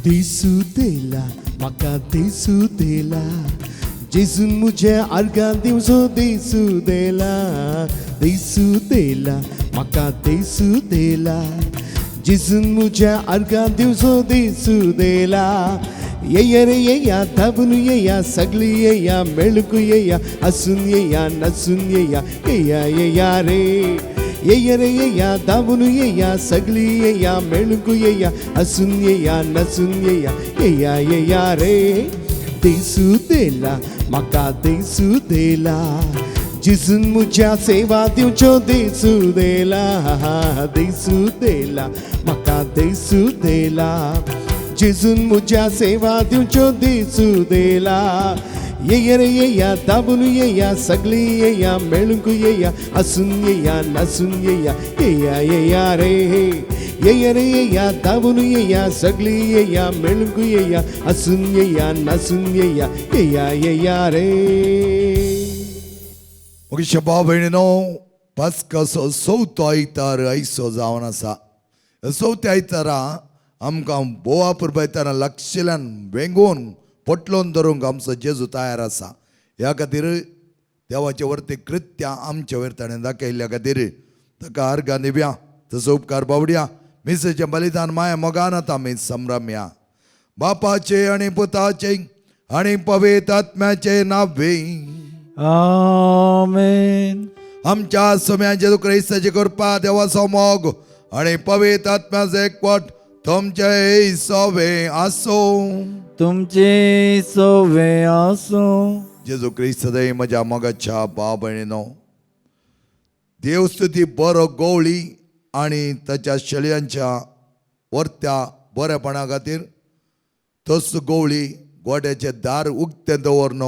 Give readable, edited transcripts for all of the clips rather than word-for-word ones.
दिसू देला म्हाका दिसू देला जेजून म्हज्या आर्गां दिवचो दिसू देला म्हाका दिसू देला जेजून म्हज्या आर्गां दिवचो दिसू देला येया रे येया धांवून येया सगळी येया मेळून येया हसून येया नसून येया येया येया रे येया रे येया धांवून येया सगळी येया मेळून येया हसून येया नसून येया येया येया रे दिसू देला म्हाका दिसू देला जेजून म्हज्या सेवा दिवच्यो दिसू देला म्हाका दिसू देला जेजून म्हज्या सेवा दिवच्यो दिसू देला येया रे येया धांवून येया सगळी येया मेळून येया हसून येया नसून येया येया येया रे येया रे येया धांवून येया सगळी येया मेळून येया हसून येया नसून येया येया येया रे. मुखेल भाव भयणीनो, पास्काचो चवथो आयतार आयचो जावन आसा. चवथ्या आयतारा आमकां बोवा पुरबायतना लागशिल्ल्यान वेंगोवन पोटलोवन धरूंक आमचो जेजू तयार आसा. ह्या खातीर देवाचे वर्ते कृत्या आमच्या वयर ताणें दाखयल्ल्या खातीर ताका आर्गां दिवया, तसो उपकार बावड्या. मिसेचें बलिदान माया मोगान आतां आमी संभ्रमया. बापाचे आनी पुताचे आनी पवित्र आत्म्याचे नांवे आमेन. आमच्या सोम्या जेजू क्रिस्ताची कृपा, देवाचो मोग आनी पवित्र आत्म्याचो एकवट तुमचे सोवे आसो. तुमचे सोवे आसो. जेजू क्रिस्त दय म्हज्या मोगाच्या भाव भयणीनो, देवस्तुती बरो गवळी आनी ताच्या शेळयांच्या वर्त्या बरेपणा खातीर तस गवळी गोड्याचे दार उक्तें दवरन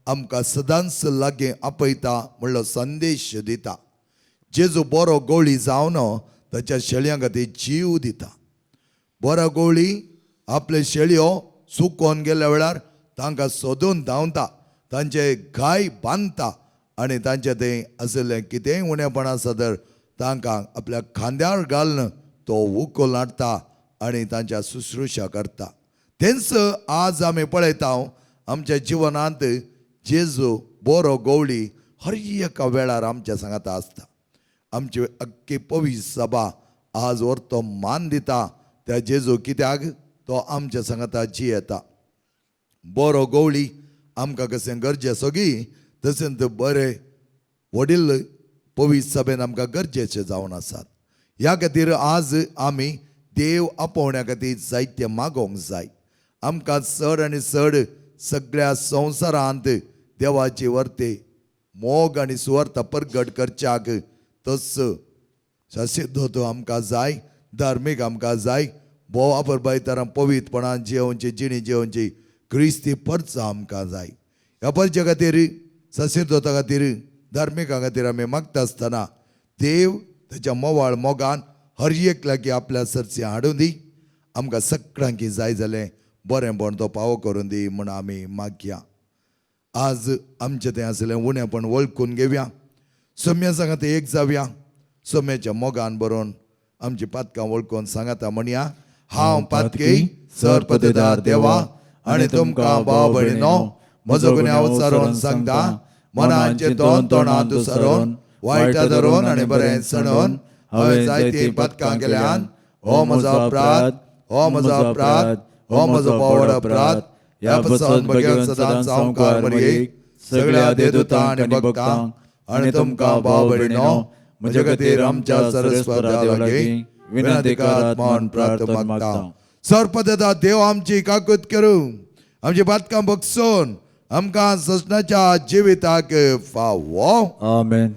आमकां सदांच लागीं आपयता म्हणलो संदेश दिता. जेजू बरो गवळी जावन ताच्या शेळयां खातीर जीव दिता. बरो गवळी आपले शेळयो सुकोवन गेल्या वेळार तांकां सोदून धांवता, तांचे गाय बांदता आनी तांचे थंय आशिल्लें कितेंय उणेपण आसा तर तांकां आपल्या खांद्यार घालून तो उखल हाडटा आनी तांच्या शुश्रुशा करता. तेंच आज आमी पळयता आमच्या जिवनांत जेजू बरो गवळी हर एका वेळार आमच्या सांगात आसता. आमची अख्खी पवित्र सभा आज व्हरतो मान दिता त्या जेजू, कित्याक तो आमच्या सांगाता जियेता. बरो गवळी आमकां कशें गरजेचो गी तशेंच बरे वडील पवित्र सभेन आमकां गरजेचे जावन आसात. ह्या खातीर आज आमी देव आपोवण्या खातीर जायते मागोवंक जाय. आमकां चड आनी चड सगळ्या संवसारांत देवाचे वर्ते मोग आनी सुवार्ता परगट करच्याक तस शासिद्धोत आमकां जाय, धार्मीक आमकां जाय. बोवा परबायतारां पवित्रपणान जेवची जिणी जेवची क्रिस्ती परच आमकां जाय. ह्या परचे खातीर शासिद्धोता खातीर धार्मिका खातीर आमी मागता आसतना देव ताच्या मोवाळ मोगान हर एक लागीं आपल्या सर्ती हाडून दी. आमकां सगळ्यांक जाय जालें बरेंपण तो फावो करून दी म्हूण आमी मागया. आज आमचें तें आसलें उणेपण वळखून घेवया, सोम्या सांगात एक जावया. सोम्याच्या मोगान बरोवन आमची पातकां वळखून सांगाता म्हणया, हांव पातकी सरपदेदार देवा आनी तुमकां भाव भयणीनो, म्हजो गुन्यांव उच्चारून सांगता, मनांचे दोन तोंडां दुसरून वायटा धरून आनी बरें सणून हांवें जायती पातकां केल्यान हो म्हजो अपराध, हो म्हजो अपराध, हो म्हजो बोवाळ अपराध. ह्या पासून बगेन सदांच हांव मरयेक सगळ्या देदूतां आनी भक्तांक आनी तुमकां भाव भयणीनो, म्हजे खातीर आमच्या सरस्वता लागीं विनंती म्हूण प्रार्थना मागता. सरपदेदार देव आमची काकूत करूं, आमची पातकां बगसून आमकां ससनाच्या जिविताक फावो. आमेन.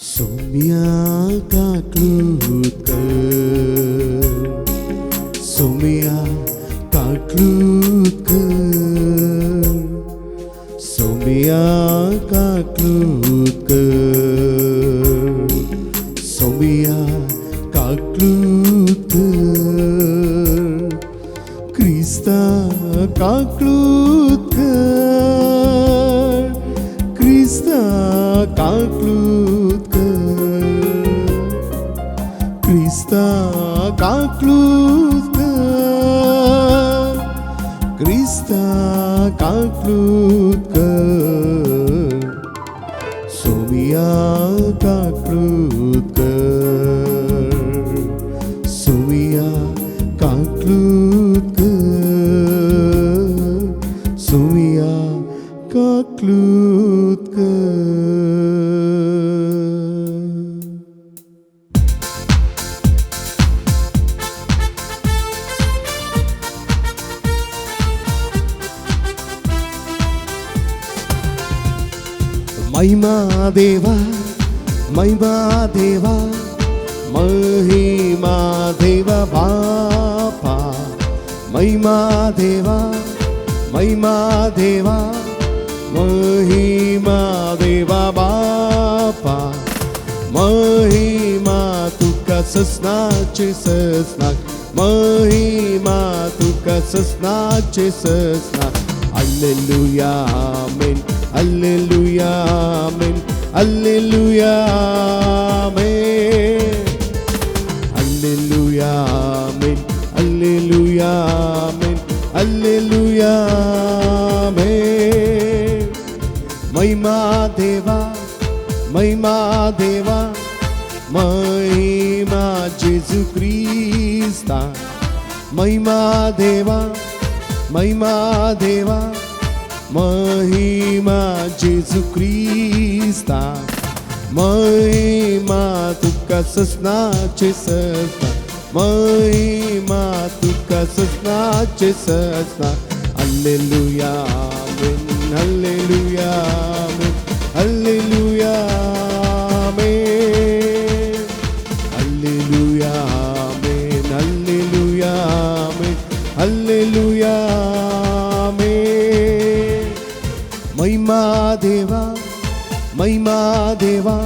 सोम्या काकूत कर, सोम्या काकूत कर, सोम्या काकूत कर, सोम्या काकूत कर, क्रिस्ता काकूत कर, स्तुत कर. महिमा देवा, महिमा देवा, महिमा देवा बापा. महिमा देवा, महिमा देवा, महिमा देवा बापा. महिमा तुका ससनाचे ससनाक, महिमा तुका ससनाचे ससनाक. Alleluia, amen. Alleluia, amen. Alleluia, amen. Alleluia, amen. Alleluia, amen. Alleluia, amen. महिमा देवा, महिमा देवा, महिमा जेजू ख्रिस्ता. महिमा देवा, महिमा देवा, महिमा जेजू ख्रिस्ता. महिमा तुका ससनाचे ससना, महिमा तुका ससनाचे ससना. Alleluia, amen. Alleluia, amen. Alleluia, amen. Alleluia, amen. Alleluia, amen. Alleluia, amen. महिमा देवा, महिमा देवा,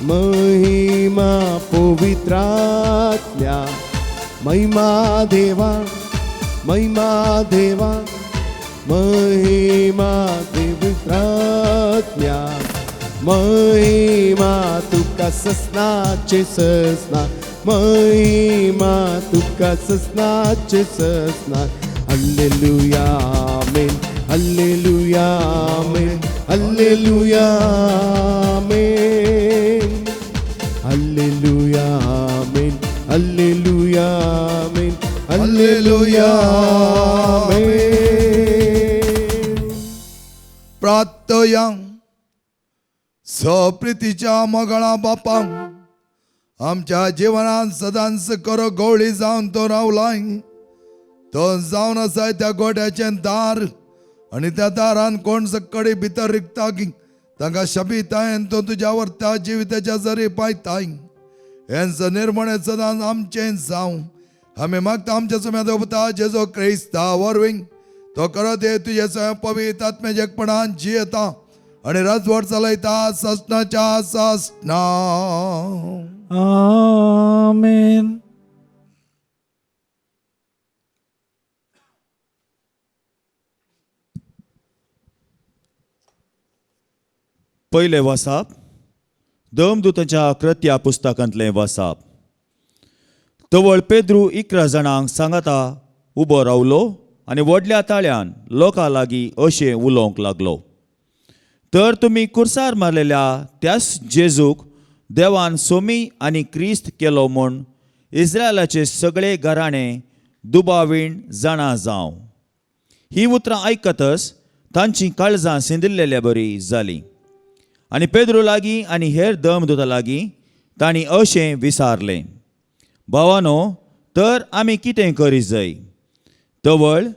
महिमा पवित्रात्म्या. महिमा देवा, महिमा देवा, महिमा पवित्रात्म्या. महिमा तुका ससनाचे ससना, महिमा तुका ससनाचे ससना. Alleluia, amen. Alleluia, amen. Alleluia, amen. Alleluia, amen. Alleluia, amen. Alleluia, amen. प्रार्थया सप्रितीच्या मगळा बापा, आमच्या जीवनात सदांच करो गवळी जावन तो रावलाय. तो जावन आसाय त्या गोट्याचे दार, आणि त्या दारान कोण सकडी भितर रिकताकी तांकां शपिताय. तो तुज्यावर त्या जिविताच्या जरी पायताय. हेंच निर्मणे सदांच आमचें जावं. आमी मागता आमच्या सुम्यात उपता जेजो क्रिस्ता वरवीं तो करत हे तुझे स्वयं पवित्र आत्म्याचेपणान जियेता आणि राजवट चलयता ससनाच्या ससना. आमेन. पयले वाचप देवदूतांच्या कृत्या पुस्तकांतलें वाचप. तवळ पेद्रू 11 जाणांक सांगाता उबो रावलो आनी व्हडल्या ताळ्यान लोकां लागीं अशें उलोवंक लागलो. तर तुमी कुर्सार मारलेल्या त्याच जेजूक देवान सोमी आनी क्रिस्त केलो म्हूण इस्रायलाचे सगळे घराणे दुबावीण जाणा जावं. ही उतरां आयकतच तांची काळजां सिंदिल्लेल्या बरी जाली. आनी पेद्रू लागीं आनी हेर देवदूतां लागीं तांणी अशें विचारलें, भावानो, तर आमी कितें करी जाय? तवळ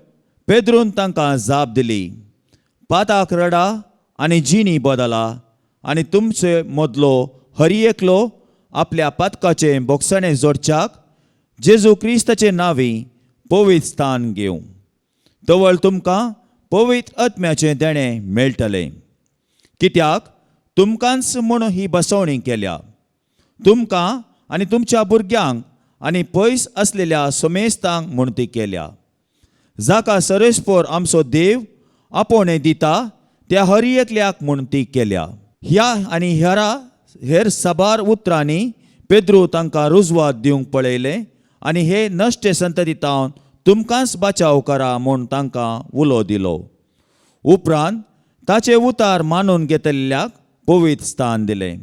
पेद्रून तांकां जाप दिली, पाताक रडा आनी जिनी बदला आनी तुमचे मदलो हरी एकलो आपल्या पातकाचें बोगसणें जोडच्याक जेजू क्रिस्ताचे नांवी पवित्र स्थान घेवं. तवळ तुमकां पवित्र आत्म्याचें देणें मेळटलें. कित्याक तुमकांच म्हूण ही बसवणी केल्या. तुमकां आनी तुमच्या भुरग्यांक आनी पयस असलेल्या सोमेस्तांक म्हूण ती केल्या. जाका सर्वेस्पोर आमचो देव आपोवणें दिता त्या हरी एकल्याक म्हूण ती केल्या. ह्या आनी हेर साबार उतरांनी पेद्रू तांकां रुजवात दिवंक पळयलें आनी हे नश्टे संततींतावन तुमकांच बचाव करा म्हूण तांकां उलो दिलो. उपरांत ताचे उतार मानून घेतलेल्याक पवित्र स्थान दिलें.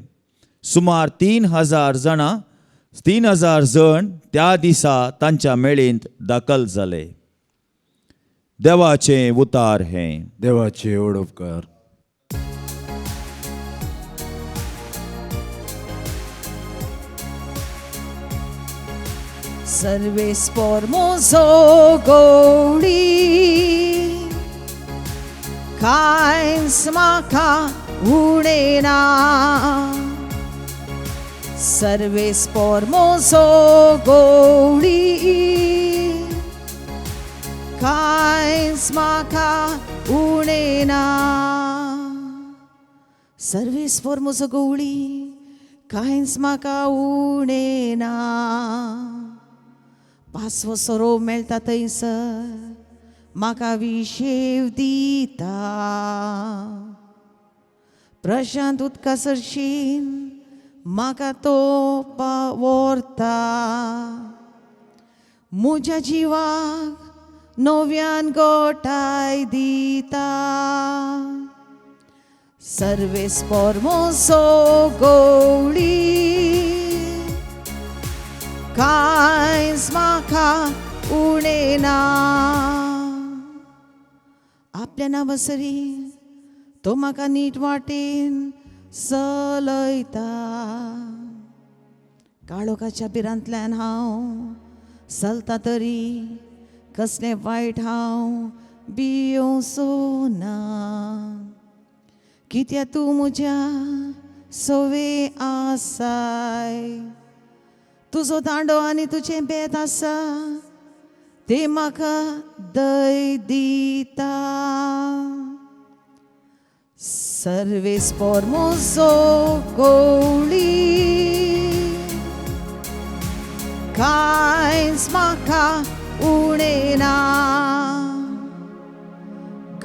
सुमार 3000 जण त्या दिसा तांच्या मेळींत दाखल जाले. देवाचें उतार हें. देवाचे ओडपकार. Serves formoso goli, kain smaka unena. Serves formoso goli, kain smaka unena. Serves formoso goli, kain smaka unena. पांचवो सोरो मेळटा थंयसर म्हाका विशेव दिता. प्रशांत उदका सरशीन म्हाका तो व्हरता. म्हज्या जिवाक नव्यान गोठाय दिता. सर्वेस फॉर्मोसो गवळी, कांयच म्हाका उणेना. आपल्या नांवासरी तो म्हाका नीट वाटेन चलयता. काळोखाच्या पिरांतल्यान हांव चलता तरी कसलें वायट हांव भियोंसो ना. कित्याक तूं म्हज्या सोवे आसाय. तुजो दांडो आनी तुजें बेत आसा ते म्हाका दय दिता. सर्वेस फॉर्मोसो गवळी, कांयच म्हाका उणेना.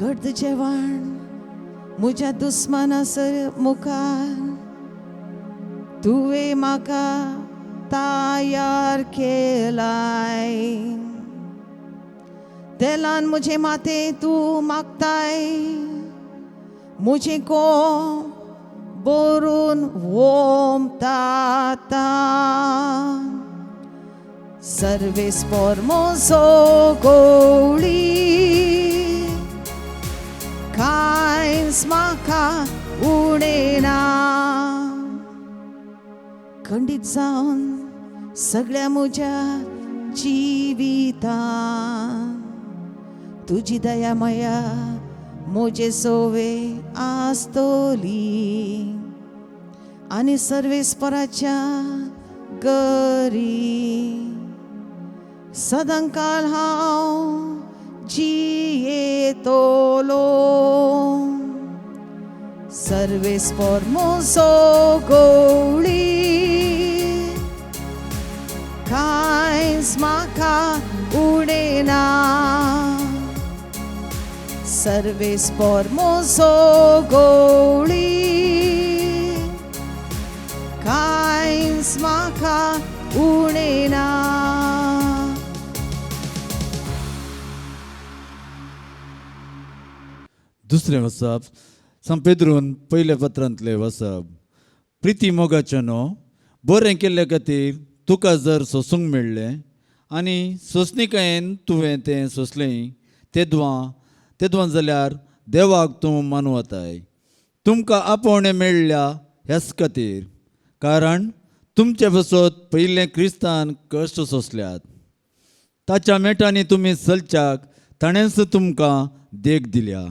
गर्द जेवण म्हज्या दुस्मानासर मुखार तुवें म्हाका तयार केलाय. तेलान म्हजे माथे तूं मागताय. म्हजे कोम बरून वोमता. सर्वेस फॉर्मोसो गवळी, कांयच म्हाका उणेना. खंडीत जावन सगळ्या म्हज्या जिवितान तुजी दया मया म्हजे सोवे आसतली. आनी सर्वेस्पराच्या गरी सदांकाल हांव जियेतलो. सर्वेस फॉर्मोसो गवळी, कांयच म्हाका उणेना. सर्वेस फॉर्मोसो गवळी, कांयच म्हाका उणेना. दुसरें वचप संपेद्रून पयल्या पत्रांतलें वचप. प्रिती मोगाचनो, बरें केल्ले खातीर तुका जर सोसूंक मेळ्ळें आनी सोंसणिकायेन तुवें तें सोंसलें तेदवां जाल्यार देवाक तूं मानवताय. तुमकां आपोवणें मेळ्ळ्या ह्याच खातीर, कारण तुमचे बसत पयलें क्रिस्तान कश्ट सोंसल्यात. ताच्या मेटांनी तुमी चलच्याक ताणेंच तुमकां देख दिल्या.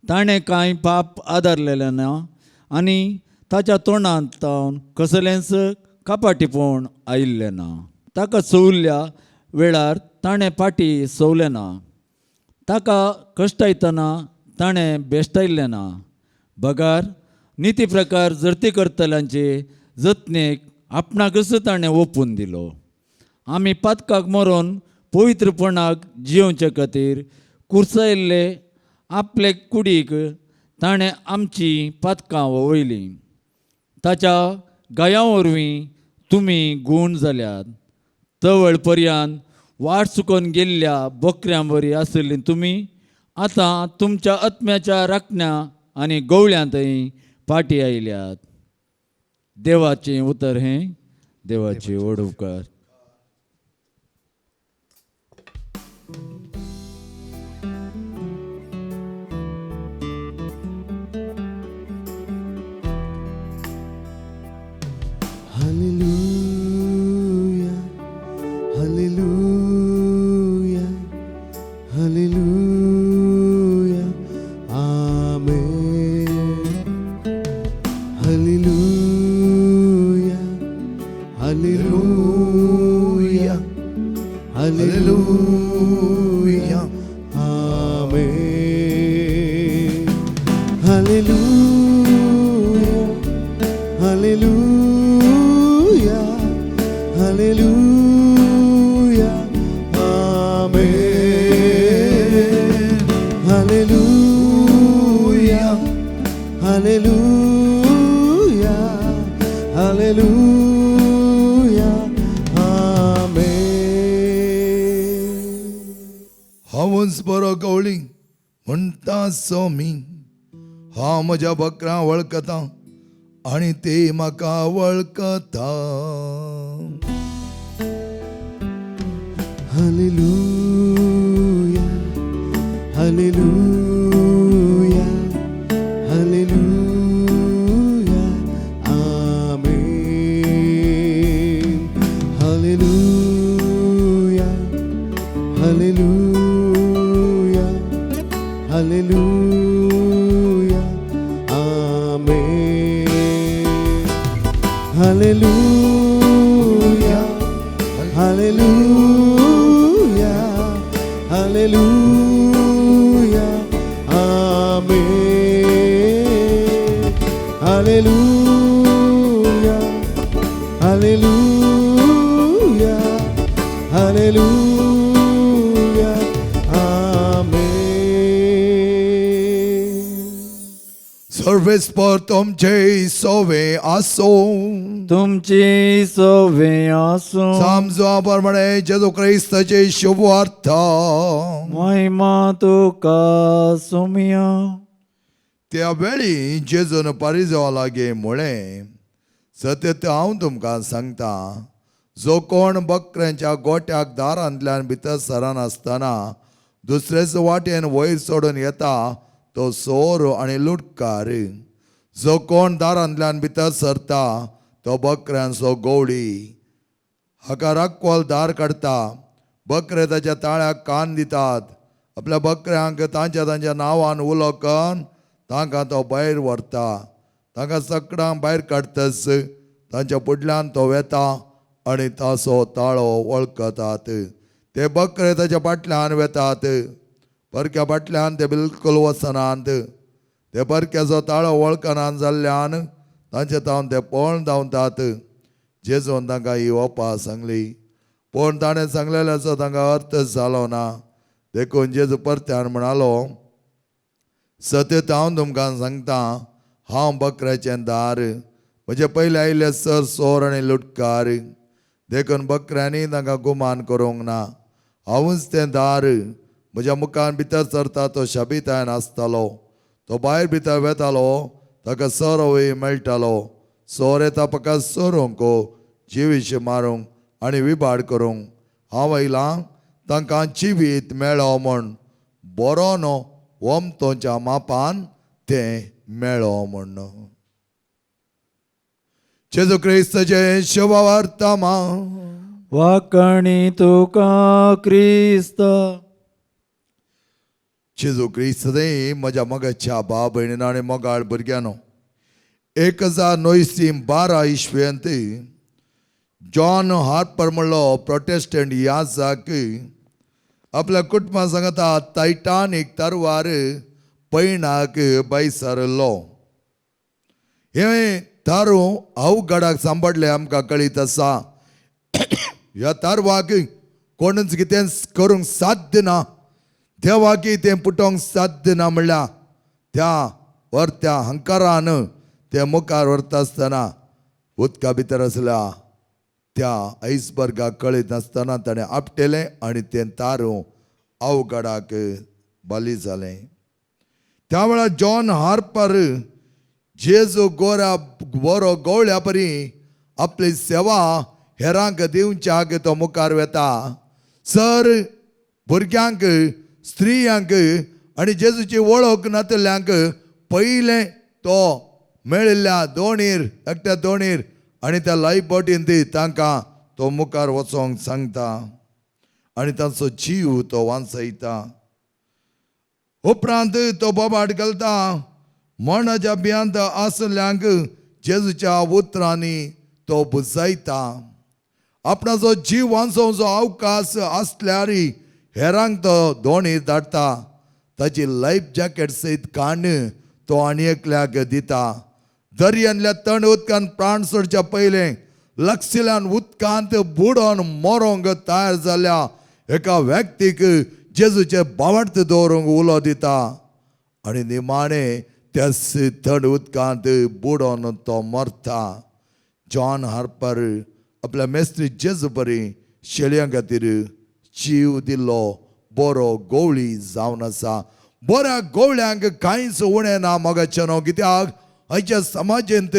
ताणें कांय पाप आदारलेलें ना आनी ताच्या तोंडांतावन कसलेंच कापाटीपण आयिल्लें ना. ताका चोवल्ल्या वेळार ताणें पाटी चोवलें ना. ताका कश्ट येतना ताणें बेश्टायिल्लें ना. बगार निती प्रकार जर्ती करतल्यांचे जतनेक आपणाकच ताणें ओपून दिलो. आमी पातकाक मरोन पवित्रपणाक जियोवचे खातीर कुर्सायिल्ले आपले कुडीक ताणें आमची पातकां वळयलीं. ताच्या गाया वरवीं तुमी गूण जाल्यात. तवळ पर्यंत वाट चुकोवन गेल्ल्या बोकऱ्यां बरी आशिल्लीं तुमी आतां तुमच्या आत्म्याच्या राखण्या आनी गवळ्यांतय पाटी आयल्यात. देवाचें उतर हें, देवाची ओड उपकार. Hallelujah, hallelujah, hallelujah, amen. Hallelujah, hallelujah, hallelujah, amen. Havans बरो गवळी म्हणटा सो मी हांव म्हज्या बकरां वळखतां आनी ते म्हाका वळखता. Hallelujah, hallelujah, hallelujah, amen. Hallelujah, hallelujah, hallelujah, amen. Hallelujah, hallelujah, hallelujah, amen. Hallelujah, hallelujah, hallelujah, amen. सर्वेस्पर तुमचे सोवे आसो. तुमची सोवे आसूं. समजो प्रमाणे जेजू क्रिस्ताचे शुभार्थ. महिमा तुका सुमिया. त्या वेळी जेजून पारिजावा लागे म्हळें, सत्य हांव तुमकां सांगता, जो कोण बकऱ्यांच्या गोट्याक दारांतल्यान भितर सरनासतना दुसरेच वाटेन वयर सोडून येता तो सोर आनी लुटकार. जो कोण दारांतल्यान भितर सरता तो बकऱ्यांचो गवळी. हाका राखवाल दार काडटा. बकरे ताच्या ताळ्याक कान दितात. आपल्या बकऱ्यांक तांच्या नांवान उलो करून तांकां तो भायर व्हरता. तांकां सकडा भायर काडटस तांच्या फुडल्यान तो वेता आनी ताचो ताळो वळखतात. ते बकरे ताच्या फाटल्यान वेतात. परक्या फाटल्यान ते बिलकुल वचनात. ते परक्याचो ताळो वळखनात जाल्ल्यान तांचे तावन ते पळोवन धांवतात. जेजून तांकां ही ओपा सांगली, पूण ताणें सांगलेल्याचो तांकां अर्थ जालो ना. देखून जेजू परत्यान म्हणालो, सत्य हांव तुमकां सांगता, हांव बकऱ्याचें दार. म्हजे पयले आयिल्ले सोर आनी लुटकार. देखून बकऱ्यांनी तांकां गुमान करूंक ना. हांवूच तें दार. म्हज्या मुखार भितर सरता तो शाबितायन आसतालो. तो भायर भितर वेतालो, ताका सोरोय मेळटालो. सोर येता फकत सोरूंक, जिवीश मारूंक आनी विबाड करूंक. हांव आयलां तांकां जिवीत मेळो म्हूण. बरो न्हू वमतोच्या मापान तें मेळो म्हूण. जेजू क्रिस्ताचे शुभवार्तामा. वाकणी तुका क्रिस्त. जेजू क्रिस्तादे म्हज्या मोगाच्या भाव भयणीनो आनी मोगाळ भुरग्यानो, 1912 इस्वेंत जॉन हार्पर म्हणलो प्रोटेस्टंट याजक आपल्या कुटुंबा सांगता टायटानीक तरवार पैणाक बैसरलो. हे तारू अवघडाक सांबाळले आमकां कळीत आसा. ह्या तारवाक कोणूच कितें करूंक साध्य ना. देवाक तें पुटोवंक साध्य ना. म्हणल्यार त्या व्हरत्या हंकारान ते मुखार व्हरता आसतना उदका भितर आसल्या त्या आयसबर्गाक कळीत नासतना ताणें आपटेलें आनी तें तारू अवघडाक बली जालें. त्या वेळार जॉन हार्पर जेजू बरो गवळ्या परी आपली सेवा हेरांक दिवच्याक तो मुखार वेता. सर भुरग्यांक, स्त्रियांक आनी जेजूची वळख नातल्यांक पयलें तो मेळिल्ल्या दोणीर एकट्या दोणीर आनी त्या लायफ बोटीन तांकां तो मुखार वचोंक सांगता आनी तांचो जीव तो वांचयता. उपरांत तो बोबाट घालता. मरणाच्या भियांत आसल्यांक जेजूच्या उतरांनी तो बुजयता. आपणाचो जीव वांचोवचो अवकाश आसल्यार हेरांक तो दोणीर धाडटा. ताची लायफ जॅकेट सयत काण तो आनी एकल्याक दिता. दर्यांतल्या थंड उदकांत प्राण सोडच्या पयलें लक्षिल्ल्यान उदकांत बुडोन मरोंक तयार जाल्ल्या एका व्यक्तीक जेजूचे बावट दवरूंक उलो दिता. आनी निमाणें त्या थंड उदकांत बुडोन तो मरता. जॉन हार्पर आपल्या मेस्त्री जेजू बरी शेळयां खातीर जीव दिल्लो बरो गवळी जावन आसा. बऱ्या गवळ्यांक कांयच उणें ना मोगाचें न्हू. कित्याक आयच्या समाजांत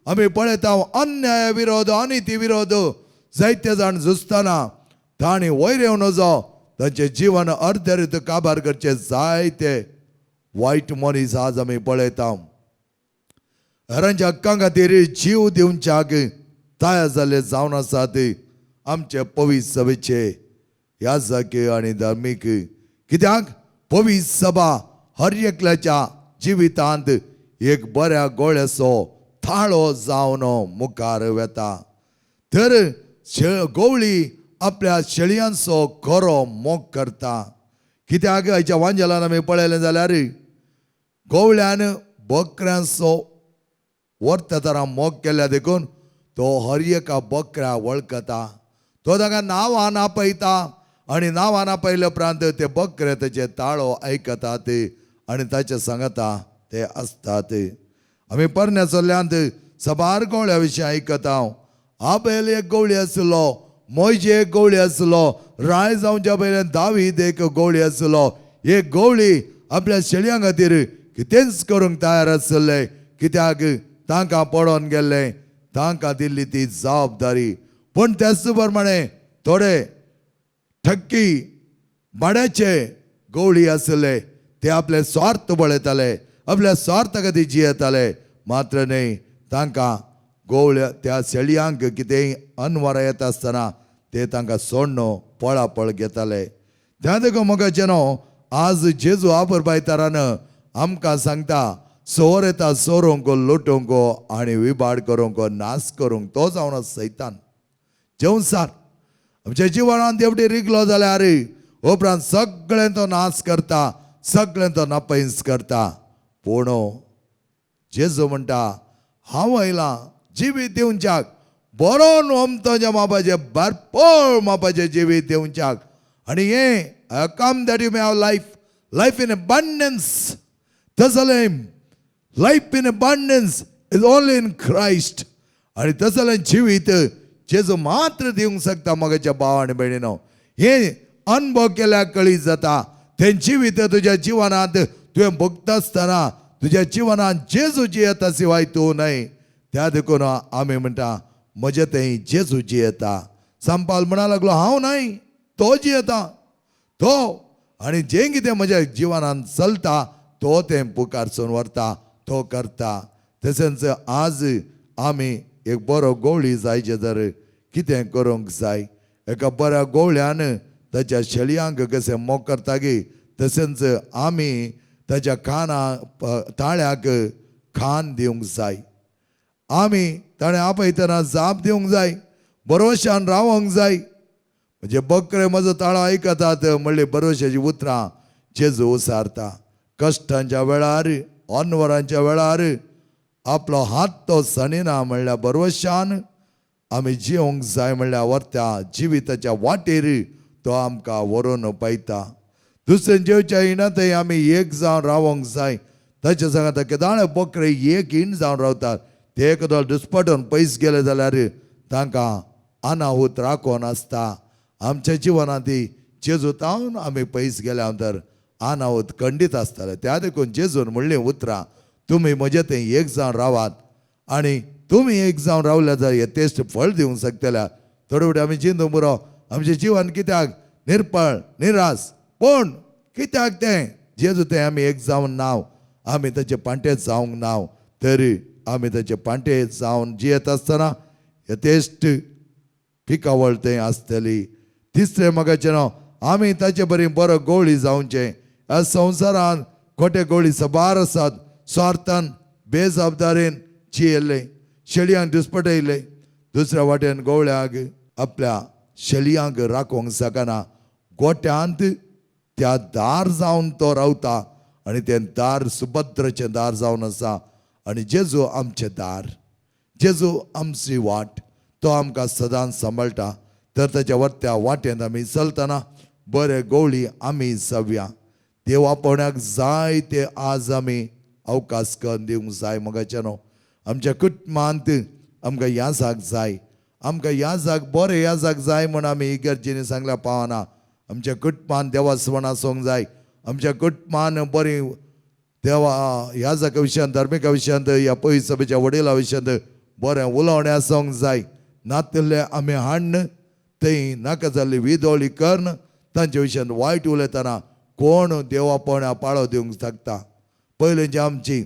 आमी पळयता अन्याया विरोध अनिती विरोध जायते जाण झुजतना तांणी वयर येवन वचो तांचें जीवन अर्धरीत काबार करचे जायते वायट मनीस आज आमी पळयता. हेरांच्या हक्कां खातीर जीव दिवच्याक तयार जाल्ले जावन आसात आमचे पवित्र सभेचे याजक आनी धार्मीक. कित्याक पवित्र सभा हर एकल्याच्या जिवितांत एक बऱ्या गवळ्याचो थाळो जावन मुखार वेता. तर गवळी आपल्या शेळयांचो खरो मोग करता. कित्याक हाच्या वांजेलान आमी पळयलें जाल्यार गवळ्यान बकऱ्यांचो वर्त तरा मोग केल्या देखून तो हर एका बकऱ्या वळखता. तो ताका नांवां आपयता आनी नांवां आपयल्या उपरांत ते बकरे तेचे ताळो आयकतात आनी ताचे सांगता ते आसतात. आमी परण्या चल्ल्यांत सबार गवळ्या विशीं आयकता. आबेल एक गवळी आसलो, मोयजे एक गवळी आसलो, राय जावच्या पयलें दावीद एक गवळी आसलो. एक गवळी आपल्या शेळयां खातीर कितेंच करूंक तयार आसले. कित्याक तांकां पडोन गेल्ले, तांकां दिल्ली ती जबाबदारी. पूण त्याच प्रमाणे थोडे ठक्की भाड्याचे गवळी आसले. ते आपले स्वार्थ पळयताले, आपल्या स्वार्था खातीर जियेताले. मात्र न्हय, तांकां गवळ्या त्या शेळयांक कितेंय अनवरां येता आसतना ते तांकां सोडणो पळापळ घेताले. त्या देखून मोगाचें न्हू, आज जेजू आपुरबायतारान आमकां सांगता सोर येता सोरूंक लुटूंक आनी विबाड करूंक नाश करूंक. तो जावन सैतान जेवसार आमच्या जिवनांत देवटी रिगलो जाल्यार उपरांत सगळें तो नाश करता, सगळें तो नापयस करता. पूण जेजू म्हणटा हांव आयलां जिवीत दिवच्याक, बरो नोमतोच्या मापाचें भरपूर मापाचें जिवीत दिवच्याक. आनी हें come that you may have life in abundance. तसलें life in abundance is only in Christ. आनी तसलें जिवीत जेजू मात्र दिवंक शकता. मोगाच्या भाव आनी भयणीनो, हें अनुभव केल्यार कळीत जाता. तें जिवीत तुज्या जिवनांत तुवें भोगता आसतना तुज्या जिवनांत जेजू जियेता शिवाय तूं न्हय. त्या देखून आमी म्हणटा म्हजें तें जेजू जियेता. सांपाल म्हणा लागलो हांव न्हय, तो जियेता तो. आनी जें कितें म्हज्या जिवनांत चलता तो तें पुकारसून व्हरता, तो करता. तशेंच आज आमी एक बरो गवळी जायचे जर कितें करूंक जाय. एका बऱ्या गवळ्यान ताच्या शेळयांक कशें मोग करता गे, तशेंच आमी ताच्या ताळ्याक खाण दिवंक जाय. आमी ताणें आपयतना जाप दिवंक जाय, भरोशान रावंक जाय. म्हणजे बकरे म्हजो ताळो आयकतात म्हणले भरोशाची उतरां जेजू उसारता. कश्टांच्या वेळार अनवरांच्या वेळार आपलो हात तो सणिना म्हणल्यार भरवशान आमी जिवंक जाय. म्हणल्यार व्हरत्या जिविताच्या वाटेर तो आमकां व्हरून पळयता. दुसरें जेवच्या हिणांतय आमी एक जावन रावंक जाय. ताचे सांगता केदाळे बकरे एक हिण जावन रावतात. ते एकदां दुस्पटून पयस गेले जाल्यार तांकां अनाहूत राखोन आसता. आमच्या जिवनांत जेजू तावन आमी पयस गेल्या नंतर अनाहूत खंडीत आसताले. त्या देखून जेजून म्हणलें उतरां तुमी म्हजे थंय एक जावन रावात आनी तुमी एक जावन रावल्या जाल्यार हे तेस्ट फळ दिवंक शकतल्या. थोडे फावटी आमी चिंतूं पुरो आमचें जिवन कित्याक निरपळ निरास. पूण कित्याक तें जेजू तें आमी एक जावन नाव आमी ताचे पांटे जावंक नाव. तरी आमी ताचे पांटे जावन जियेत आसतना यथेश्ट पिकावळ थंय आसतली. तिसरें मोगाचें नांव आमी ताचे बरी बरो गवळी जावचें. ह्या संवसारांत खोटे गवळी सबार आसात. स्वार्थान बेजबाबदारेन जियेल्ले, शेळयांक दुस्पटयले. दुसऱ्या वाटेन गवळ्याक आपल्या शेळयांक राखोवंक शकना. गोट्यांत त्या दार जावन तो रावता आनी तें दार सुभद्रचें दार जावन आसा आनी जेजू आमचें दार, जेजू आमची वाट, तो आमकां सदांच सांबाळटा. तर ताच्या वरत्या वाटेंत आमी चलतना बरे गवळी आमी जावया. देव आपोवण्याक जाय ते आज आमी अवकाश करून दिवंक जाय. मोगाच्या न्हू आमच्या कुटुंबांत आमकां याजाक जाय, आमकां याजाक बरें याजाक जाय म्हूण आमी इगर्जेनी सांगल्या पावना. आमच्या कुटुंबान देवा स्वण आसूंक जाय, आमच्या कुटुंबान बरी देवा याजाका विशयांत, धार्मिका विशयांत, ह्या पवित्र सभेच्या वडिला विशयांत बरें उलोवणें आसूंक जाय. नातिल्ले आमी हाडन थंय नाका जाल्ली विदोळी करन तांच्या विशयांत वायट उलयतना कोण देवा पोण्या पाळो दिवंक शकता. पयलीं जी आमची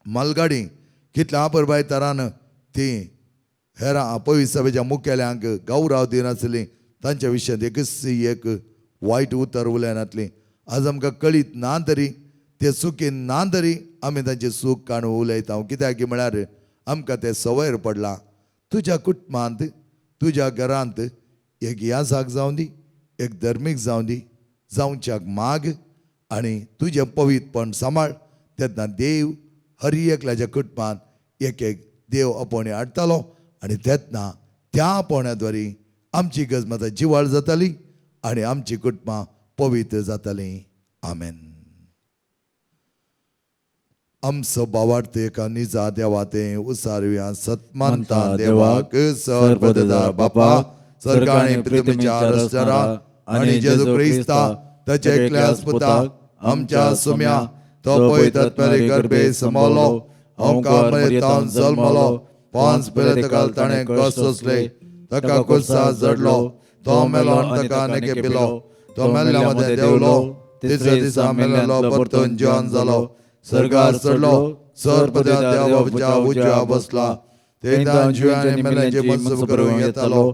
मालगाडी कितल्या आबरबाय तरान ती हेरां पवित्र सभेच्या मुखेल्यांक गौरव दिनासली, तांच्या विशयांत एक वायट उतर उलयनातली. आज आमकां कळीत ना तरी ते चुकीन ना तरी आमी तांचे सूख काणू उलयता. कित्याक म्हळ्यार आमकां ते संवयर पडला. तुज्या कुटुंबांत, तुज्या घरांत एक याजाक जावं दी, एक धर्मीक जावं दी, जावच्याक माग आनी तुजें पवित्रपण सांबाळ. तेन्ना देव हर एकल्याच्या कुटुंबांत एक देव अपोवणी हाडटलो आनी तेन्ना त्या अपोवण्याद्वारी आमची गजमतां जिवाळ जाताली आनी आमची कुटुंबां पवित्र जातालीं. आमेन. आमचो भावार्थ एका निजा देवा तें उसारुया. सतमानता देवाक सर्वदा बापा सरकाणी पृथ्वीच्या रस्त्यारा आनी जेजू क्रिस्ता ताच्या एकल्याच पुताक आमच्या सुम्या तो पवित्रात्म्यारे गर्भे समोलो, ओंकार मयेतान जल्मलो, पांच पिले तकाल ताणें कस सोंसले, ताका कुर्सा जडलो, तो मेलो आनी ताका नेके पिलो, तो मेल्ल्या मध्ये देवलो, तिसऱ्या दिसा मेल्लेलो परतून जिवन जालो, सर्गार चडलो, सर्पद्या देवाच्या उजव्या बसला, तेन्ना जिवांनी मेल्ल्यांचे मनसूब करूंक येतालो.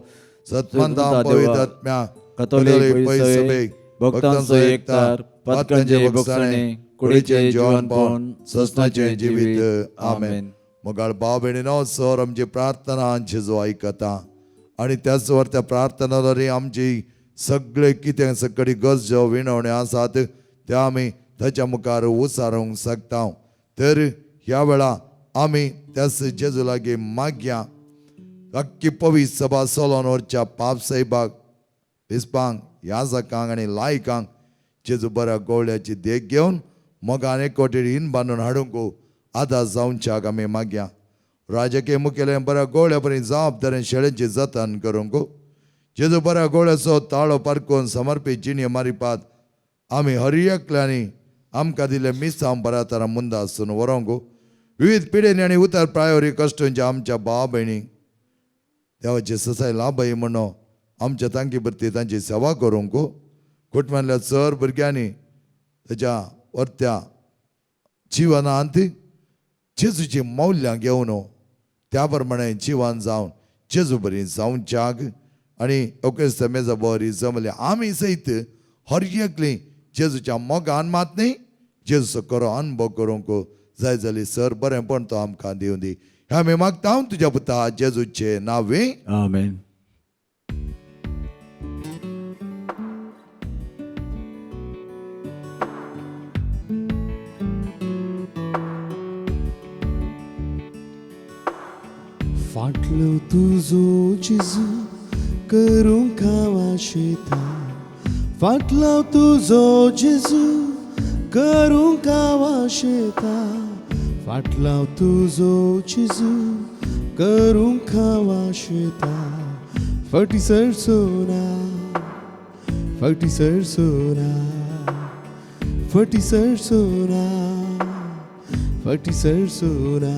सतमंता पवित्र आत्म्या कथोलिक सभेक भक्तांचो एकतार, पातकांचे भक्साणे, कुडीचें जेवणपण, ससनाचें जिवीत. आमेन. मोगाळ भाव भयणीनो, सर आमची प्रार्थना जेजू आयकता आनी त्याच वर त्या प्रार्थनाद्वारे आमची सगळे कितें सकडी गरजो विणवणे आसात ते आमी ताच्या मुखार उसारूंक शकता. तर ह्या वेळा आमी त्याच जेजू लागीं मागया. अख्खी पवित्र सभा सोलोन व्हरच्या पाप साहेबाक, विस्पांक, याजकांक आनी लायकांक जेजू बऱ्या गवळ्याची देख घेवन मोगान एक कोटेर हीन बांदून हाडूंक आदार जावच्याक आमी मागया. राजकीय मुखेल्या बऱ्या गवळ्या बरी जबाबदारी शेळ्यांची जतन करूंक जेजू बऱ्या गवळ्याचो ताळो पारकून समर्पीत जिणे मारिपात आमी हर एकल्यांनी आमकां दिले मिसांव बऱ्या तरा मुंदा आसून व्हरोंक विविध पिढींनी आनी उतर प्रायोरी कश्टांच्या आमच्या भाव भयणीक देवाचे ससाय लाभय म्हणून आमच्या तांकी भरती तांची सेवा करूंक कुटुंबांतल्या चड भुरग्यांनी ताच्या वर्त्या जिवनांत जेजूची मौल्यां घेवन त्या प्रमाणे जिवन जावन जेजू बरी जावच्याक आनी अवकेस्त मेजा बरी जमले आमी सयत हर एकली जेजूच्या मोगान मात न्ही जेजूचो खरो अनुभव करूंक जाय जाली. सर बरेंपण तो आमकां दिवं दी. हें आमी मागता तुज्या पुता जेजूचे नांवे. आमेन. फाटलो तुजो जेजू करूंक आशेता, फाटलो तुजो जेजू करूंक आशेता, फाटलो तुजो जेजू करूंक आशेता. फाटी सरसोना, फाटी सरसोना, फाटी सरसोना, फाटी सरसोना.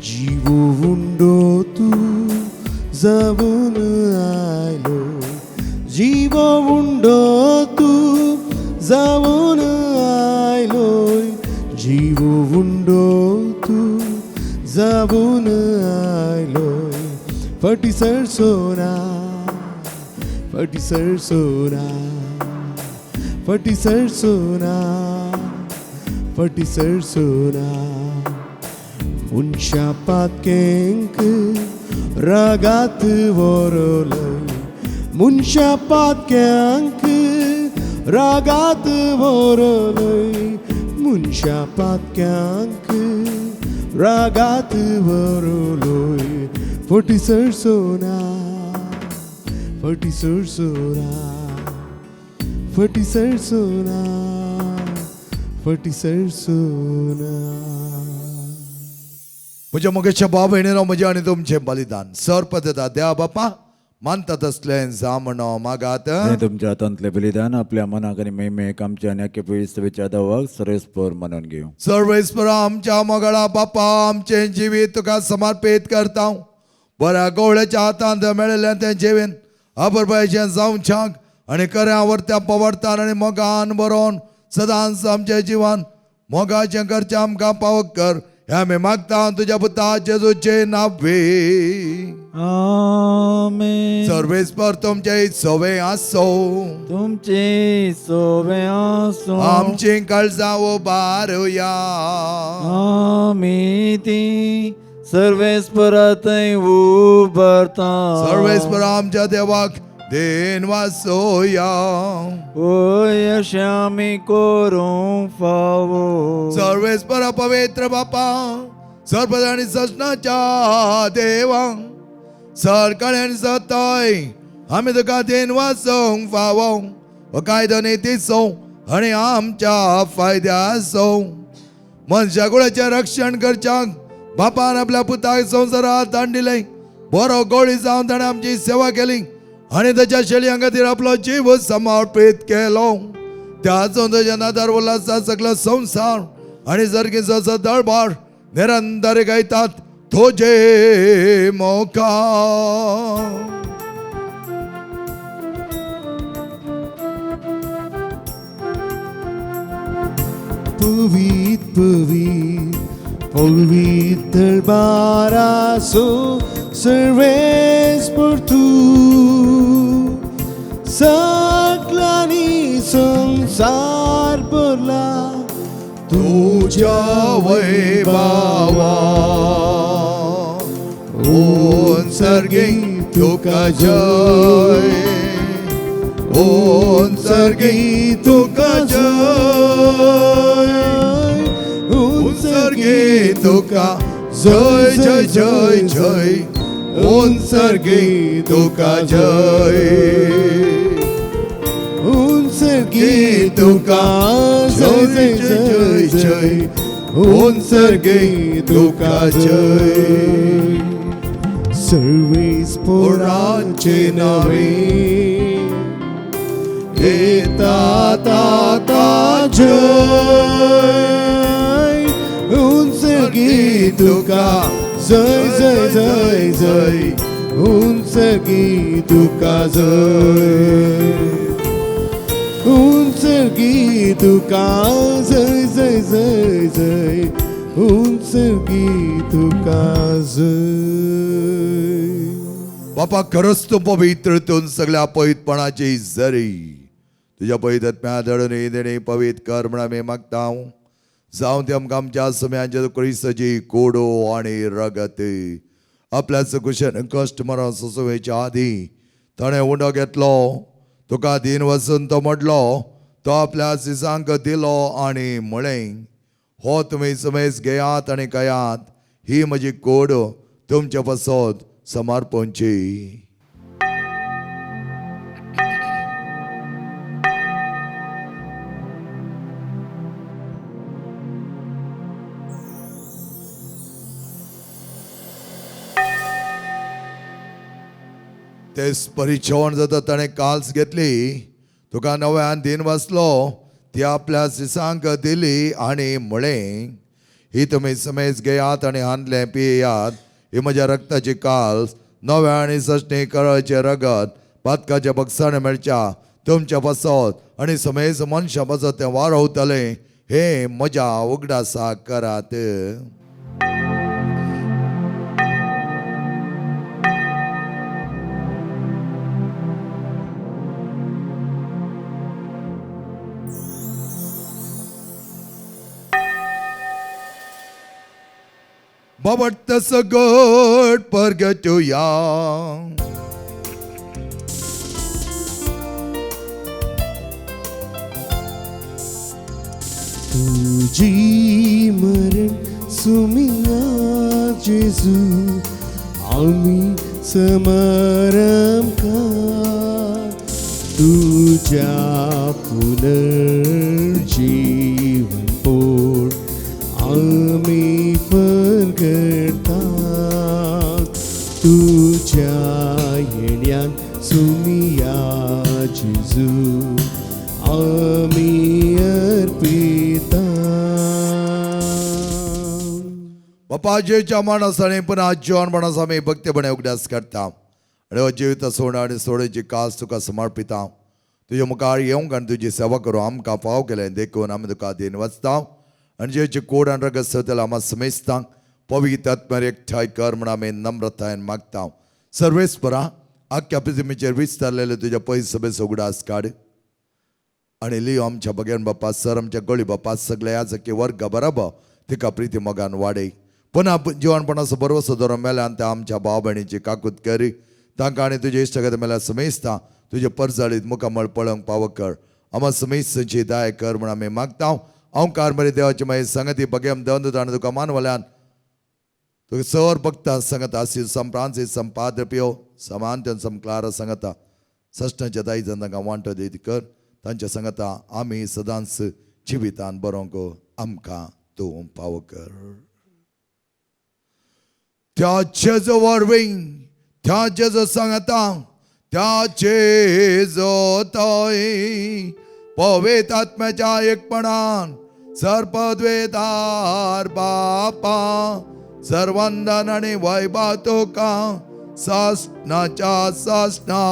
जीवो उंडो तू जावन आयलो, जीवो उंडो तू जावन आयलो, जीवो उंडो तू जावन आयलो. फाटी सरसोना, फाटी सरसोना, फाटी सरसोना, फाटी सरसोना. उंच्या पातकेंक रागात वरलय, मुनशा पातक्यांक रागात भरलय मनशा पातक्यांक रागात भरलय फटीसर सोना फटीसर सोना फटीसर सोना फटीसर सोना. म्हज्या मोगेच्या भाव भयणीनो म्हजें आनी तुमचें बलिदान सर्प देता देवा बापा मानता तसलें जा म्हणो मागात. हे तुमच्या हातांतले बलिदान आपल्या मनाक आनी मेमेक आमच्या नेके पवित्र देवाक सर्वेस्पर मानून घेऊ. सर्वेस्परा आमच्या मोगळा बापा आमचें जिवीत तुका समर्पीत करता. बऱ्या गवळ्याच्या हातांत मेळिल्लें तें जिवीन अबरपायचें जावच्याक आनी खऱ्या वर्त्या पवर्तान आनी मोगान बरोवन सदांच आमचें जिवन मोगाचें करचें आमकां पावक कर. हें आमी मागता तुज्या पुता जेजूचे नांवे. आमेन. सर्वेस्पर तुमचे सवे आसो तुमची सोबे आसूं आमची काळजां उबारुया. आमी ती सर्वेस्परांतय उबारता. सर्वेस्पर आमच्या देवाक देन वासोया. ओय अशें आमी करूंक फावो. सर्वेस्पर पवित्र बापा सर्पद आनी सजनाच्या देवा सरकाळी आनी सताय आमी तुका देन वासोंक फावो. हो कायदो नितीचो आनी आमच्या फायद्याचो मनशा कुळाचें रक्षण करच्याक बापान आपल्या पुताक संवसारांत धाडिल्लें. बरो गवळी जावन ताणें आमची सेवा केली आनी ताच्या शेळयां खातीर आपलो जीव समर्पीत केलो. त्याचो ताच्या नादार उल्हासा सगळो संवसार आनी सर्गीचो दळबार निरंतर गायतात तुजे मोका. पवित पवित पवित दरबारासो सर्वेस्पर तू सकलानी संसार भरला तुझ्या वैभवा. ओन सर्गी तुका जय ओन सर्गी तुका जय ओन सर्गी तुका जय जय जय जय ओन सर्गी तुका जय ओन सर्गी तुका जय जय जय जय ओन सर्गी तुका जय. सर्वेस्पराचे नावे येता ताका जय. ओन सर्गी तुका जय जय जय जय ओन सर्गी तुका जय. ओन सर्गी तुका जय जय जय जय ओन सर्गी तुका जय. बापा खरंच तू पवित्र तून सगळ्या पवित्रपणाची जरी तुझ्या पवित्रात्म्या दळून देणे पवित्र कर म्हण आमी मागता. जावं ते आमकां आमच्या सम्याच्या क्रिस्ताची कोडो आनी रगत आपल्याच कुशेन कश्ट मरण सोंसोवच्या आदी ताणें उंडो घेतलो. तुका दिन वचून तो मोडलो तो आपल्या सिसांक दिलो आनी म्हळें हो तुमी समेज घेयात आनी कयात ही म्हजी कोड तुमच्या पासत समर्पणची. तेच परिचवण जाता ताणें काल्स घेतली तुका नव्यान दिन वाचलो ती आपल्या सिसांक दिली आनी म्हळें ही तुमी समेज घेयात आनी हांदलें पियेयात ही म्हज्या रक्ताची काल्स नव्या आनी सश्णी कळचे रगत पातकाच्या बक्षान मेळच्या तुमच्या पासत आनी समेज मनशा पासत तें वारवतलें हे म्हज्या उगडासा करात. But that's a good purgatoria. तुझी मरण सुमिया जेजू आम्ही समारंभ का तुझ्या पुनर्जीवन पोट आम्ही परगटा तुझ्या येण्यान सुमिया जेजू आम्ही अर्पिता. बापाजेच्या माणसाने पुन्हा जीवन म्हणून आम्ही भक्तीपणे उगडास करता आणि जिवित सोडा आणि सोडची कास तुका समर्पिता. तुझ्या मुखार येवंक आनी तुजी सेवा करूं आमकां फाव केलें देखून आमी तुका दिन वचता आनी जेची कोड आनी रगत तेला आम्हा समेजता. पवित्र आत्म्यार एकठांय कर म्हूण आमी नम्रतायेन मागता. सर्वेस्परा आख्या पृथ्वीचेर विस्तारलेले तुज्या पयस सभेस उगडास काड आनी लियो आमच्या भगवान बापा सर आमच्या गळी बापा सगळे याजकी वर्ग बराबर तिका प्रिती मोगान वाडय. पुन्हा जीवनपणाचो बरोसो धरून मेल्यान त्या आमच्या भाव भयणीची काकूत करी तांकां आनी तुजे इश्टगत मेल्यार समेजता. तुजे परजाळीत मुखामळ पळोवंक पाव कर आम्हा समेजची दाय कर म्हूण आमी मागता. हांव कारमरी देवाची मागीर संगती भगेम दवंदूत आनी तुका मानवल्यान तुका सर भक्ता संगत आसी सम फ्रांसीस सम पाद्र पियो समांतन सम क्लारा संगता सश्टांच्या दाई जण तांकां वांटो दी कर. तांच्या संगता आमी सदांच जिवितान बरोंक आमकां तूं पाव कर. त्या जेजो वरवीं त्या जेजो सांगता त्या जेजो तोय पवित्र आत्म्याच्या एकपणान सर्पद्वेदार बापा सर्वंदन आणि वैभव तुका सासनाच्या सासना.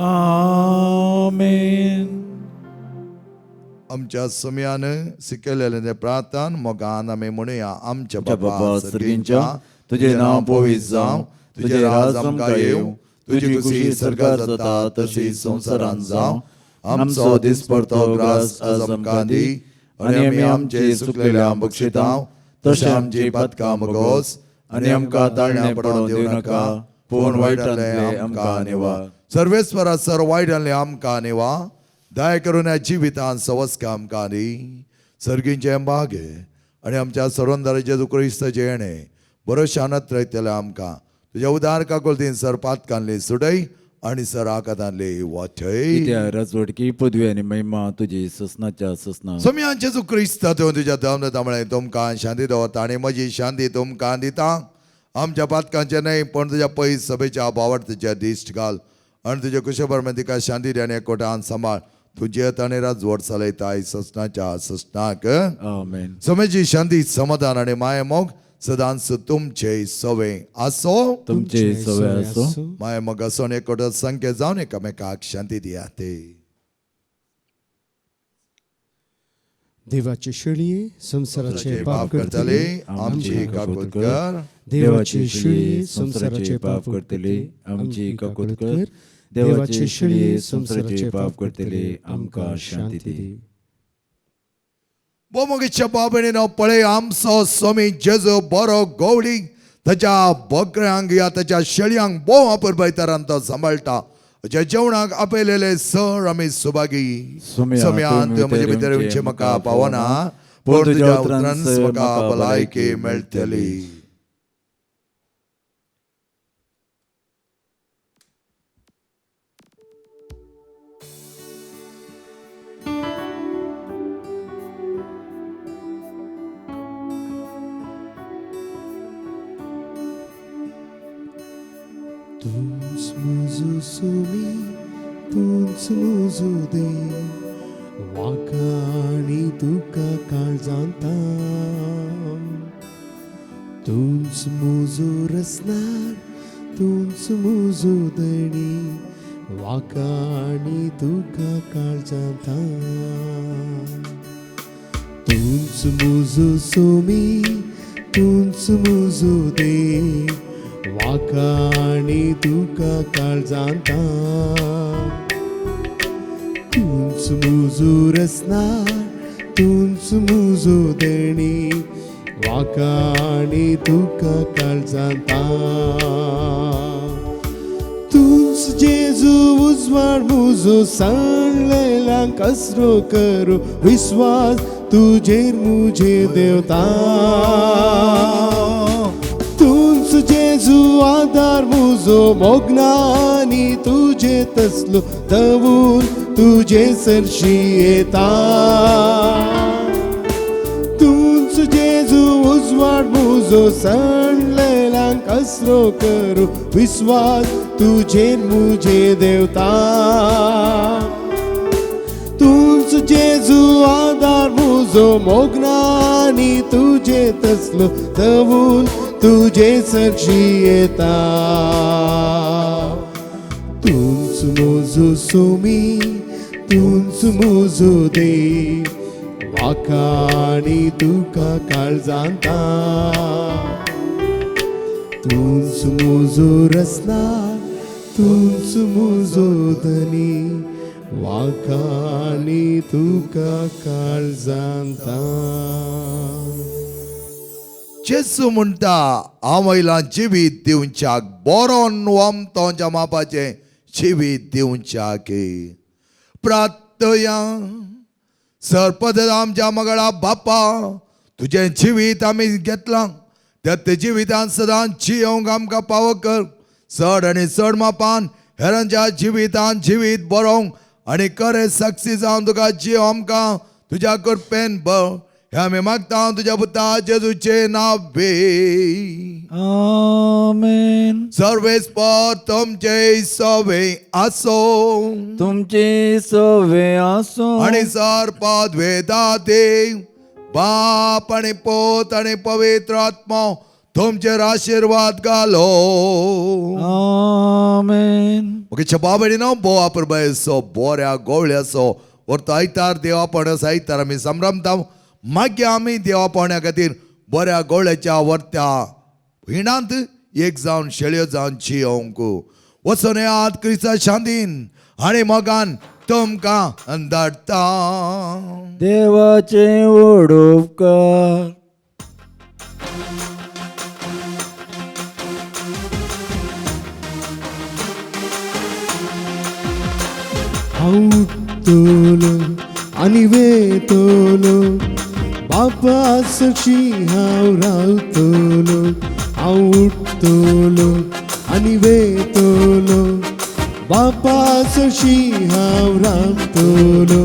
आमेन. आमच्या समयान सिकेलेले प्रार्थन मोगान आमी म्हणुया आमच्या बापा सर्गींच्या तुझे नाव पवित्र जावं तुझे राज आमकां येवं तुझी खुशी सरकार जाता तशी संवसारांत जावं. आमचो दिसपडतो ग्रास आज आमकां दी आनी आमी आमचे सुकलेल्या बक्षिता तशें आमची पातकां मागोस आनी आमकां ताळण्या पडोवन दिवं नाका पूण वायटांतले आमकां निवार. सर्वेस्वरा सर वायटांतले आमकां निवार. दया करून ह्या जिवितांत सवस्का आमकां दी. सर्गींचे भागे आनी आमच्या सर्वंदार जेजू क्रिस्ताचे येणे बरो शानत रयतले आमकां तुज्या उदार काकुलतीन सर पातकांतली सुडय आनी सर आकातांतली वाठय. त्या राजवटकी पदवी आनी महिमा तुजी ससनाच्या ससना. समयान जेजू क्रिस्ता तुज्या धर्मतामुळे तुमकां शांती दवरता आनी म्हजी शांती तुमकां दिता. आमच्या पातकांचे न्हय पण तुज्या पयस सभेच्या भावार्थाचेर दिश्ट घाल आनी तुजे कुशेबरमेन तिका शांती दी आनी एकवटान सांबाळ. तुजे ताणे राजवट चलयता ससनाच्या ससनाक. आमेन. समेची शांती समाधान आनी माये मोग सदांच तुमचे सवे आसो. तुमचे सवे आसो. माये मोग आसो आनी एकवटान संख्या जावन एकामेकाक शांती दियात. देवाचे शेळये संसाराचे पाप करतले करतले आमची काकूत कर. देवाचे शेळये संसाराचे पाप करतले आमची काकूत कर. देवाचे शेळये संसाराचे पाप करतले आमकां शांती दी. बोमोगीच्या बाबणीनो पळय आमचो स्वामी जेजू बरो गवळी ताच्या बकऱ्यांक या ताच्या शेळयांक बोव वापरभयतारान तो सांबाळटा. जे जेवणाक आपयलेले सर आमी सुभागी. समयांत म्हजे भितर विचे म्हाका पावना पूण तुज्या उतरांत म्हाका भलायकी मेळटली. तूंच म्हजो सोमी तूंच म्हजो देव म्हाका आनी तुका काळजांता. तूंच म्हजो रसनार तूंच म्हजो दणी म्हाका आनी तुका काळजांता. तूंच म्हजो सोमी तूंच म्हजो देव म्हाका आनी तुका काळजांता. तूंच म्हजो रसनार तूंच म्हजो दणी म्हाका आनी तुका काळजांता. तूंच जेजू उजवाड मुजो सांडलेला कसरो करू विश्वास तुझेर मुझे देवता तूच जेजू आधार मुजो मोगनानी तुझे तसलो तवून तुझे सरशी येता तूच जेजू उजवाड मुजो सांडलेला कसरो करू विश्वास तुझे मुझे देवता तूच जेजू आधार मुजो मोगनानी तुझे तसलो तवून तुझे सरशी येता तूच मोजो सोमी तूच मोजो देव वाकाणी तुका काळजांता तूच मोजो रसनार तूच मोजो धनी वाकाणी तुका काळजांता जेसू म्हणटा हांव आयलां जिवीत दिवच्याक बरोन वमतोच्या मापाचे जिवीत दिवच्याक प्रार्थया सरपद आमच्या मगळा बापा तुझे जिवीत आमी घेतलां त्या जिवितांत सदांच जियोंक आमकां पाव कर चड आनी चड मापान हेरांच्या जिवितांत जिवीत बरोवंक आनी खरें सक्सी जावन तुका जियो आमकां तुज्या करपेन बळ हे आमी मागता तुज्या पुता जेजूचे नांवे आमेन. सर्वेस्पर तुमचे सवे आसो तुमची सवे आसो आणि सरपद वेदा देव बाप आणि पोत आणि पवित्र आत्मा तुमचेर आशीर्वाद घालो आमेन. ओके बाबडी न्हू बोवा प्रभेसो बोऱ्या गोवळ्यासो व्हरतो आयतार देवा पणस आयतार आमी संभ्रमता मागीर आमी देवा पावण्या खातीर बऱ्या गोवळ्याच्या वर्त्या हिणांत एक जावन शेळयो जावन जियोंक वचून येयात क्रिस्ता शांतीन आनी मोगान तुमकां धाडटा देवाचे व्हड उपकार. हांव उठतलो आनी वेतलो बापा सरशी हांव रावतलो हांव उठतलो आनी वेतलो बापा सरशी हांव रावतलो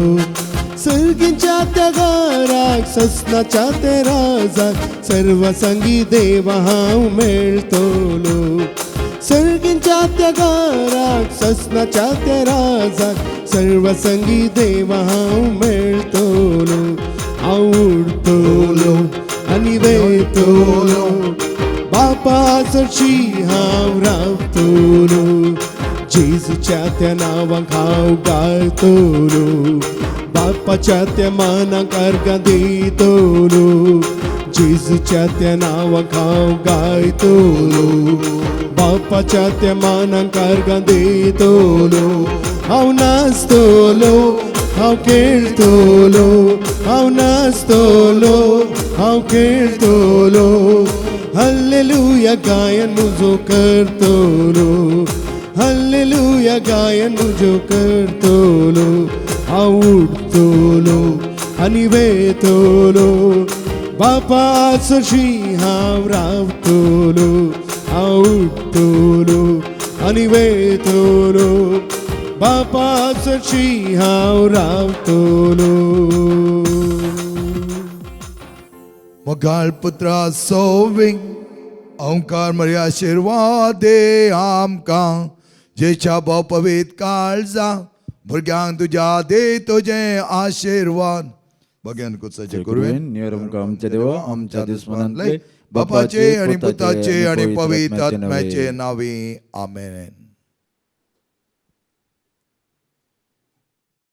सर्गीच्या त्या घराक ससनाच्या ते राजाक सर्व संगी देवा हांव मेळतलो सर्गीच्या त्या घराक ससनाच्या त्या राजाक सर्व संगी देवा हांव मेळतलो हांव उडतलो आनी वेतलो बापा सरशी हांव रावतलो जेजूच्या त्या नांवाक हांव गायतलो बापाच्या त्या मानाक अर्गां दितलो जेजूच्या त्या नांवाक हांव गायतलो बापाच्या त्या मानाक अर्गां दितलो हांव नाचतलो हांव खेळतलो हांव नाचतलो हांव खेळतलो हल्लेलुया गायन मुजो करतलो हल्लेलुया गायन मुजो करतलो हांव उठतलो आनी वेतलो बापा सरशी हांव रावतलो हांव उठतलो आनी वेतलो बापा सरशी हांव रावतलो मोगाळ पुत्रा सोविंग ओंकार मर्या आशीर्वाद दे आमकां जेच्या भाव पवित्र काळजा भुरग्यांक तुज्या दे तुझे आशीर्वाद भगवान कुसाचे कुरवेन निरमका आमच्या देवा आमच्या दुस्मनांतले बापाचे आणि पुताचे आणि पवित्र आत्म्याचे नावे आमेन.